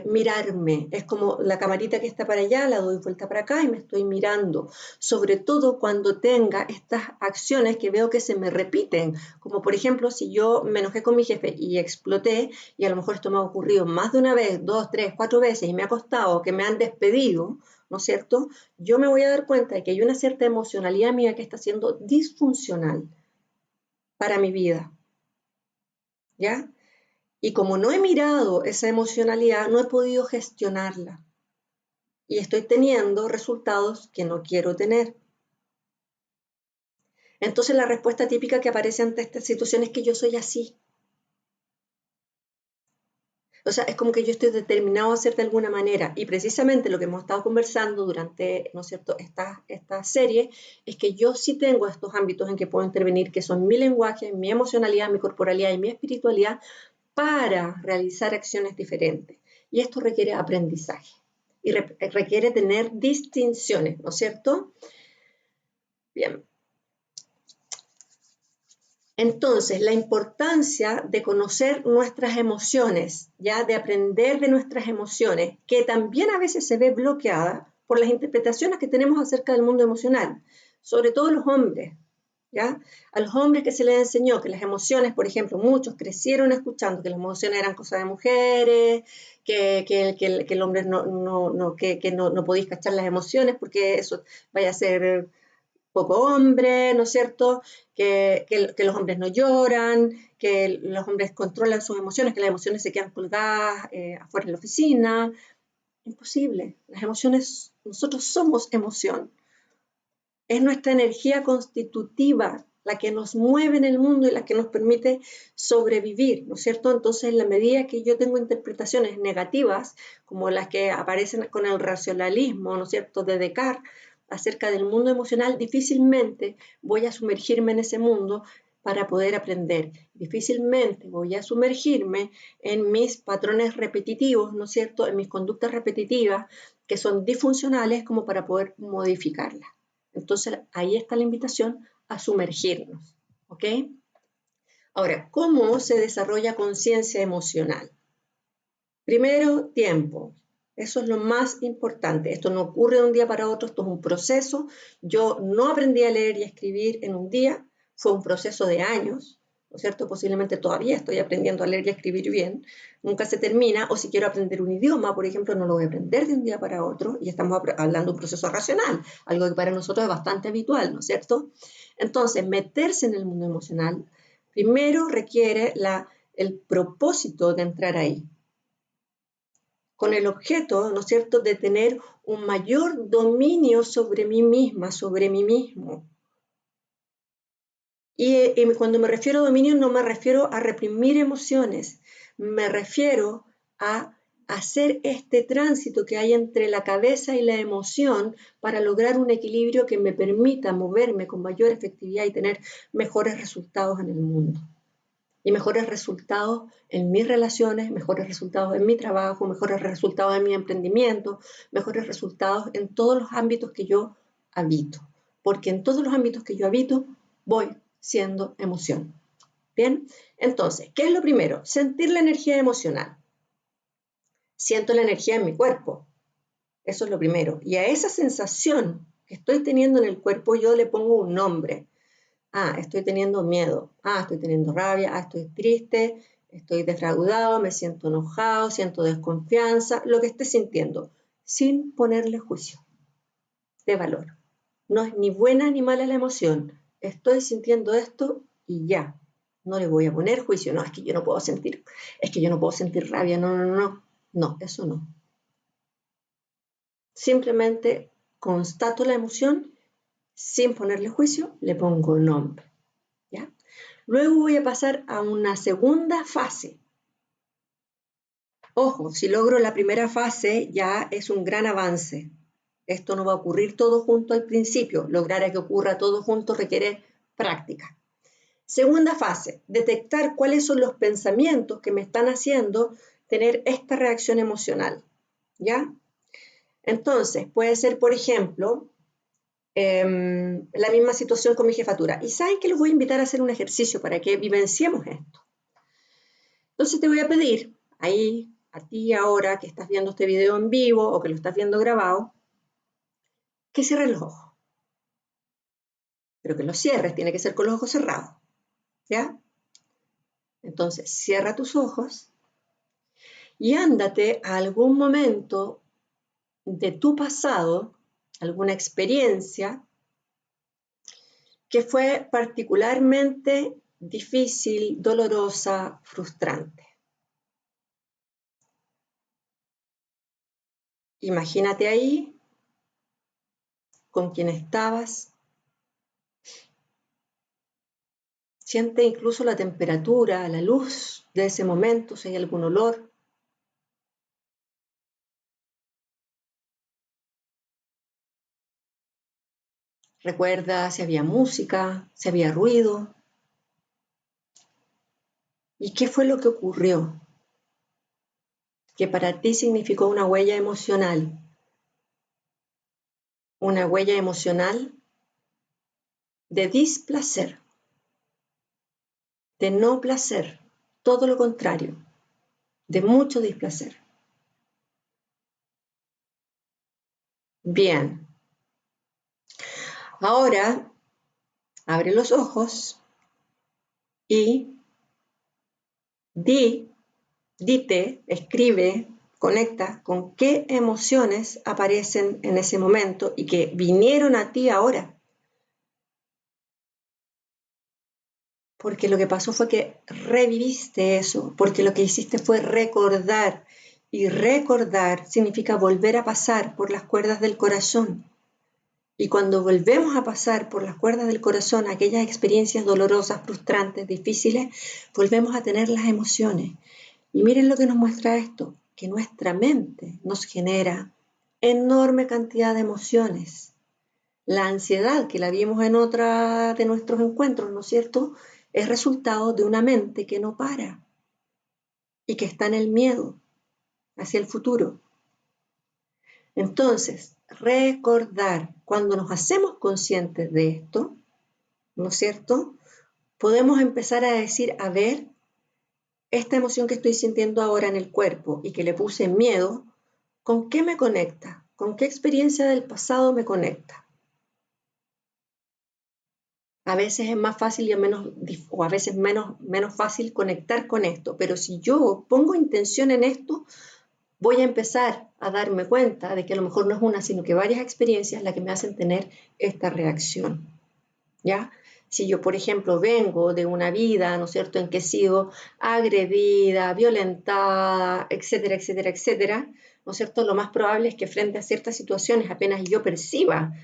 mirarme. Es como la camarita que está para allá, la doy vuelta para acá y me estoy mirando. Sobre todo cuando tenga estas acciones que veo que se me repiten. Como por ejemplo, si yo me enojé con mi jefe y exploté, y a lo mejor esto me ha ocurrido más de una vez, 2, 3, 4 veces, y me ha costado que me han despedido, ¿no es cierto? Yo me voy a dar cuenta de que hay una cierta emocionalidad mía que está siendo disfuncional para mi vida. ¿Ya? Y como no he mirado esa emocionalidad, no he podido gestionarla. Y estoy teniendo resultados que no quiero tener. Entonces la respuesta típica que aparece ante esta situación es que yo soy así. O sea, es como que yo estoy determinado a ser de alguna manera. Y precisamente lo que hemos estado conversando durante, ¿no es cierto?, esta serie, es que yo sí tengo estos ámbitos en que puedo intervenir, que son mi lenguaje, mi emocionalidad, mi corporalidad y mi espiritualidad, para realizar acciones diferentes. Y esto requiere aprendizaje y requiere tener distinciones, ¿no es cierto? Bien. Entonces, la importancia de conocer nuestras emociones, ya de aprender de nuestras emociones, que también a veces se ve bloqueada por las interpretaciones que tenemos acerca del mundo emocional, sobre todo los hombres, ¿ya? A los hombres que se les enseñó que las emociones, por ejemplo, muchos crecieron escuchando que las emociones eran cosas de mujeres, que el hombre no podéis cachar las emociones porque eso vaya a ser poco hombre, ¿no es cierto? Que los hombres no lloran, que los hombres controlan sus emociones, que las emociones se quedan colgadas afuera en la oficina. Imposible. Las emociones, nosotros somos emoción. Es nuestra energía constitutiva la que nos mueve en el mundo y la que nos permite sobrevivir, ¿no es cierto? Entonces, en la medida que yo tengo interpretaciones negativas, como las que aparecen con el racionalismo, ¿no es cierto?, de Descartes, acerca del mundo emocional, difícilmente voy a sumergirme en ese mundo para poder aprender. Difícilmente voy a sumergirme en mis patrones repetitivos, ¿no es cierto?, en mis conductas repetitivas, que son disfuncionales, como para poder modificarlas. Entonces, ahí está la invitación a sumergirnos, ¿ok? Ahora, ¿cómo se desarrolla conciencia emocional? Primero, tiempo. Eso es lo más importante. Esto no ocurre de un día para otro, esto es un proceso. Yo no aprendí a leer y a escribir en un día, fue un proceso de años, ¿no es cierto? Posiblemente todavía estoy aprendiendo a leer y a escribir bien, nunca se termina, o si quiero aprender un idioma, por ejemplo, no lo voy a aprender de un día para otro, y estamos hablando de un proceso racional, algo que para nosotros es bastante habitual, ¿no es cierto? Entonces, meterse en el mundo emocional, primero requiere el propósito de entrar ahí, con el objeto, ¿no es cierto?, de tener un mayor dominio sobre mí misma, sobre mí mismo. Y cuando me refiero a dominio no me refiero a reprimir emociones, me refiero a hacer este tránsito que hay entre la cabeza y la emoción para lograr un equilibrio que me permita moverme con mayor efectividad y tener mejores resultados en el mundo. Y mejores resultados en mis relaciones, mejores resultados en mi trabajo, mejores resultados en mi emprendimiento, mejores resultados en todos los ámbitos que yo habito. Porque en todos los ámbitos que yo habito voy siendo emoción. Bien, entonces, ¿qué es lo primero? Sentir la energía emocional. Siento la energía en mi cuerpo. Eso es lo primero. Y a esa sensación que estoy teniendo en el cuerpo yo le pongo un nombre. Ah, estoy teniendo miedo. Ah, estoy teniendo rabia. Ah, estoy triste. Estoy defraudado. Me siento enojado. Siento desconfianza. Lo que esté sintiendo. Sin ponerle juicio de valor. No es ni buena ni mala la emoción. Estoy sintiendo esto y ya. No le voy a poner juicio. No, es que yo no puedo sentir. Es que yo no puedo sentir rabia. No, no, no. No, eso no. Simplemente constato la emoción sin ponerle juicio. Le pongo nombre. ¿Ya? Luego voy a pasar a una segunda fase. Ojo, si logro la primera fase ya es un gran avance. Esto no va a ocurrir todo junto al principio. Lograr que ocurra todo junto requiere práctica. Segunda fase, detectar cuáles son los pensamientos que me están haciendo tener esta reacción emocional. ¿Ya? Entonces, puede ser, por ejemplo, la misma situación con mi jefatura. Y saben que les voy a invitar a hacer un ejercicio para que vivenciemos esto. Entonces te voy a pedir, ahí, a ti ahora que estás viendo este video en vivo o que lo estás viendo grabado, que cierres los ojos. Pero que los cierres, tiene que ser con los ojos cerrados. ¿Ya? Entonces, cierra tus ojos y ándate a algún momento de tu pasado, alguna experiencia que fue particularmente difícil, dolorosa, frustrante. Imagínate ahí con quien estabas. Siente incluso la temperatura, la luz de ese momento, si hay algún olor. Recuerda si había música, si había ruido. ¿Y qué fue lo que ocurrió? Que para ti significó una huella emocional. Una huella emocional de displacer, de no placer, todo lo contrario, de mucho displacer. Bien. Ahora, abre los ojos y dite, escribe, conecta con qué emociones aparecen en ese momento y que vinieron a ti ahora. Porque lo que pasó fue que reviviste eso, porque lo que hiciste fue recordar. Y recordar significa volver a pasar por las cuerdas del corazón. Y cuando volvemos a pasar por las cuerdas del corazón aquellas experiencias dolorosas, frustrantes, difíciles, volvemos a tener las emociones. Y miren lo que nos muestra esto, que nuestra mente nos genera enorme cantidad de emociones. La ansiedad, que la vimos en otra de nuestros encuentros, ¿no es cierto?, es resultado de una mente que no para y que está en el miedo hacia el futuro. Entonces, recordar, cuando nos hacemos conscientes de esto, ¿no es cierto?, podemos empezar a decir, a ver, esta emoción que estoy sintiendo ahora en el cuerpo y que le puse miedo, ¿con qué me conecta? ¿Con qué experiencia del pasado me conecta? A veces es más fácil o a veces menos fácil conectar con esto, pero si yo pongo intención en esto, voy a empezar a darme cuenta de que a lo mejor no es una, sino que varias experiencias las que me hacen tener esta reacción, ¿ya? Si yo, por ejemplo, vengo de una vida, ¿no es cierto?, en que he sido agredida, violentada, etcétera, etcétera, etcétera, ¿no es cierto?, lo más probable es que frente a ciertas situaciones, apenas yo perciba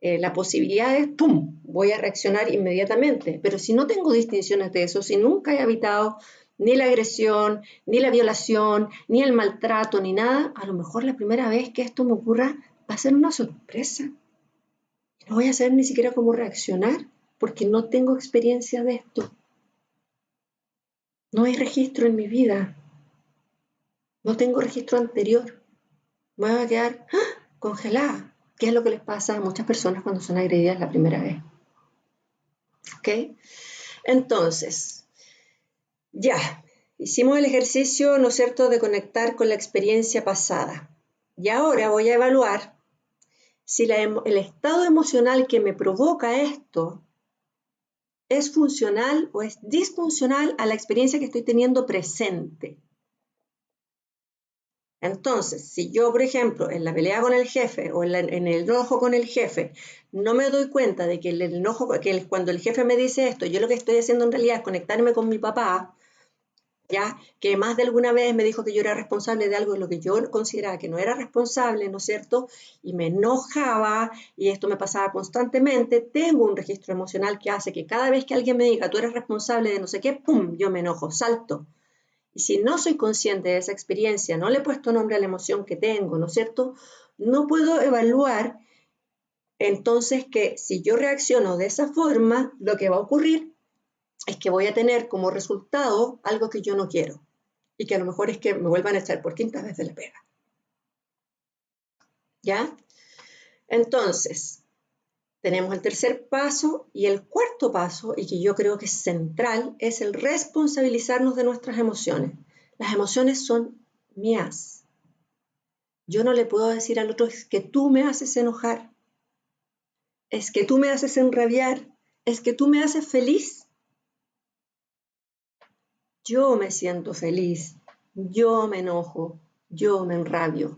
la posibilidad es, ¡pum!, voy a reaccionar inmediatamente. Pero si no tengo distinciones de eso, si nunca he habitado ni la agresión, ni la violación, ni el maltrato, ni nada, a lo mejor la primera vez que esto me ocurra va a ser una sorpresa. No voy a saber ni siquiera cómo reaccionar porque no tengo experiencia de esto. No hay registro en mi vida. No tengo registro anterior. Me voy a quedar congelada. ¿Qué es lo que les pasa a muchas personas cuando son agredidas la primera vez? ¿Ok? Entonces, ya, hicimos el ejercicio, ¿no es cierto?, de conectar con la experiencia pasada. Y ahora voy a evaluar si el estado emocional que me provoca esto es funcional o es disfuncional a la experiencia que estoy teniendo presente. Entonces, si yo, por ejemplo, en la pelea con el jefe o en el enojo con el jefe, no me doy cuenta de que el enojo, cuando el jefe me dice esto, yo lo que estoy haciendo en realidad es conectarme con mi papá, ¿ya? Que más de alguna vez me dijo que yo era responsable de algo de lo que yo consideraba que no era responsable, ¿no es cierto? Y me enojaba y esto me pasaba constantemente. Tengo un registro emocional que hace que cada vez que alguien me diga, tú eres responsable de no sé qué, ¡pum!, yo me enojo, salto. Y si no soy consciente de esa experiencia, no le he puesto nombre a la emoción que tengo, ¿no es cierto? No puedo evaluar entonces que si yo reacciono de esa forma, lo que va a ocurrir es que voy a tener como resultado algo que yo no quiero y que a lo mejor es que me vuelvan a echar por quinta vez de la pega. ¿Ya? Entonces, tenemos el tercer paso y el cuarto paso, y que yo creo que es central, es el responsabilizarnos de nuestras emociones. Las emociones son mías. Yo no le puedo decir al otro, es que tú me haces enojar, es que tú me haces enrabiar, es que tú me haces feliz. Yo me siento feliz, yo me enojo, yo me enrabio.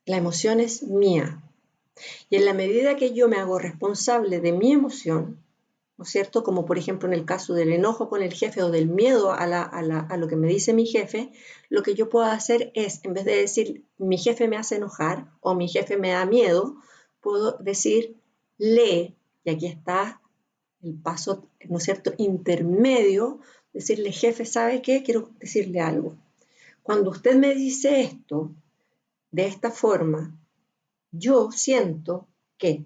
La emoción es mía. Y en la medida que yo me hago responsable de mi emoción, ¿no es cierto? Como por ejemplo en el caso del enojo con el jefe o del miedo a lo que me dice mi jefe, lo que yo puedo hacer es, en vez de decir mi jefe me hace enojar o mi jefe me da miedo, puedo decir lee, y aquí está el paso, ¿no es cierto?, intermedio, decirle jefe, ¿sabe qué? Quiero decirle algo. Cuando usted me dice esto, de esta forma, yo siento que,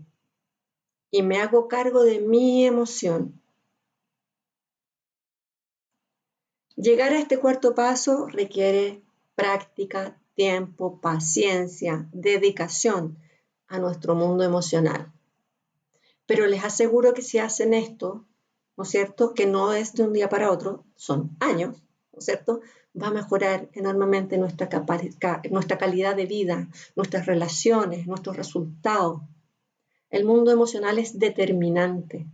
y me hago cargo de mi emoción. Llegar a este cuarto paso requiere práctica, tiempo, paciencia, dedicación a nuestro mundo emocional. Pero les aseguro que si hacen esto, ¿no es cierto?, que no es de un día para otro, son años, ¿no es cierto?, va a mejorar enormemente nuestra calidad de vida, nuestras relaciones, nuestros resultados. El mundo emocional es determinante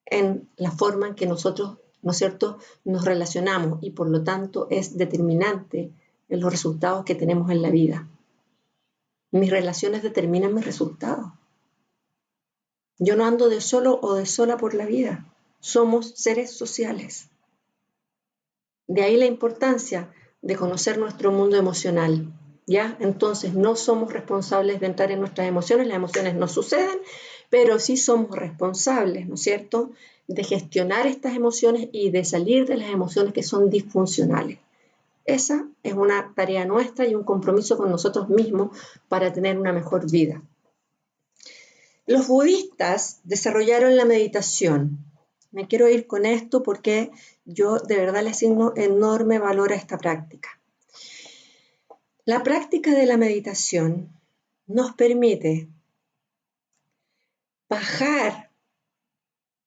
en la forma en que nosotros, ¿no es cierto?, nos relacionamos y por lo tanto es determinante en los resultados que tenemos en la vida. Mis relaciones determinan mis resultados. Yo no ando de solo o de sola por la vida. Somos seres sociales. De ahí la importancia de conocer nuestro mundo emocional. ¿Ya? Entonces no somos responsables de entrar en nuestras emociones, las emociones no suceden, pero sí somos responsables, ¿no es cierto?, de gestionar estas emociones y de salir de las emociones que son disfuncionales. Esa es una tarea nuestra y un compromiso con nosotros mismos para tener una mejor vida. Los budistas desarrollaron la meditación. Me quiero ir con esto porque yo de verdad le asigno enorme valor a esta práctica. La práctica de la meditación nos permite bajar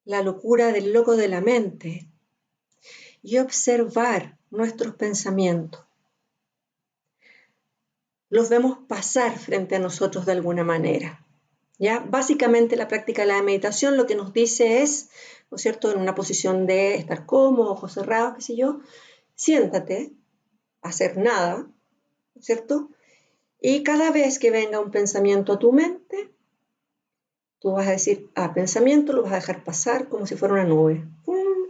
la locura del loco de la mente y observar nuestros pensamientos. Los vemos pasar frente a nosotros de alguna manera. ¿Ya? Básicamente la práctica de la meditación lo que nos dice es, ¿no es cierto?, en una posición de estar cómodo, ojos cerrados, qué sé yo, siéntate, hacer nada, ¿no es cierto? Y cada vez que venga un pensamiento a tu mente, tú vas a decir, pensamiento, lo vas a dejar pasar como si fuera una nube,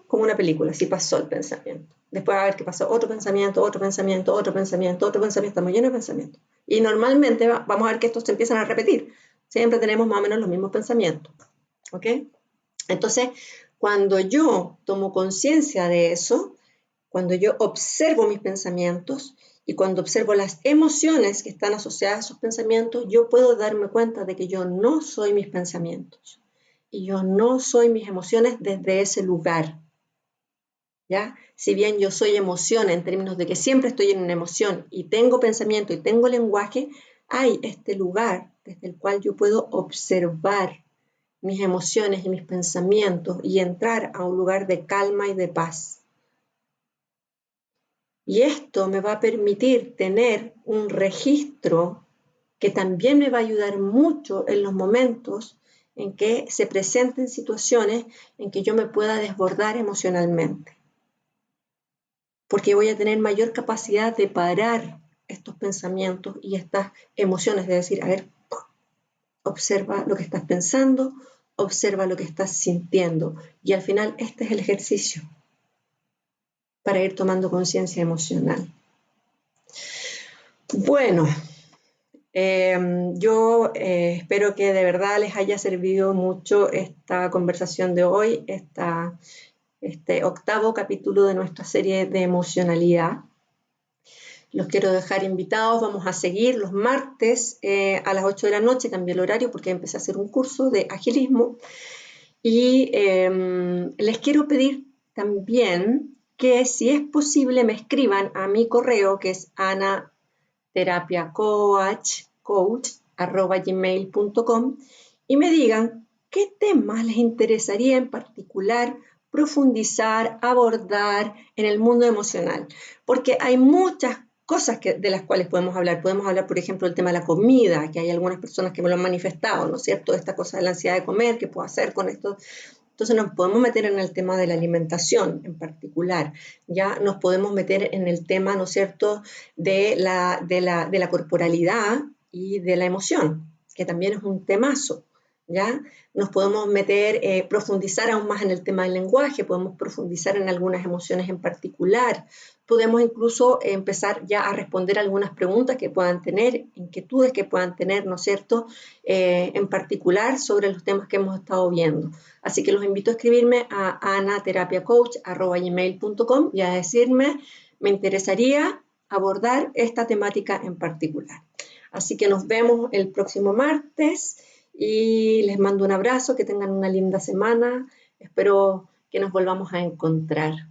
como una película, así pasó el pensamiento. Después va a ver qué pasó, otro pensamiento, otro pensamiento, otro pensamiento, otro pensamiento, estamos llenos de pensamientos. Y normalmente vamos a ver que estos se empiezan a repetir. Siempre tenemos más o menos los mismos pensamientos. ¿Ok? Entonces, cuando yo tomo conciencia de eso, cuando yo observo mis pensamientos y cuando observo las emociones que están asociadas a esos pensamientos, yo puedo darme cuenta de que yo no soy mis pensamientos y yo no soy mis emociones desde ese lugar. ¿Ya? Si bien yo soy emoción en términos de que siempre estoy en una emoción y tengo pensamiento y tengo lenguaje, hay este lugar desde el cual yo puedo observar mis emociones y mis pensamientos y entrar a un lugar de calma y de paz. Y esto me va a permitir tener un registro que también me va a ayudar mucho en los momentos en que se presenten situaciones en que yo me pueda desbordar emocionalmente. Porque voy a tener mayor capacidad de parar estos pensamientos y estas emociones, de decir, a ver, observa lo que estás pensando, observa lo que estás sintiendo y al final este es el ejercicio para ir tomando conciencia emocional. Bueno, yo espero que de verdad les haya servido mucho esta conversación de hoy, este octavo capítulo de nuestra serie de emocionalidad. Los quiero dejar invitados, vamos a seguir los martes a las 8 de la noche, cambié el horario porque empecé a hacer un curso de agilismo y les quiero pedir también que si es posible me escriban a mi correo que es anaterapiacoach@gmail.com y me digan qué temas les interesaría en particular profundizar, abordar en el mundo emocional, porque hay muchas cosas de las cuales podemos hablar. Podemos hablar, por ejemplo, del tema de la comida, que hay algunas personas que me lo han manifestado, ¿no es cierto? Esta cosa de la ansiedad de comer, ¿qué puedo hacer con esto? Entonces nos podemos meter en el tema de la alimentación en particular, ya nos podemos meter en el tema, ¿no es cierto?, de la corporalidad y de la emoción, que también es un temazo, ¿ya? Nos podemos meter, profundizar aún más en el tema del lenguaje, podemos profundizar en algunas emociones en particular, podemos incluso empezar ya a responder algunas preguntas que puedan tener, inquietudes que puedan tener, ¿no es cierto?, en particular sobre los temas que hemos estado viendo. Así que los invito a escribirme a anaterapiacoach@gmail.com y a decirme, me interesaría abordar esta temática en particular. Así que nos vemos el próximo martes y les mando un abrazo, que tengan una linda semana. Espero que nos volvamos a encontrar.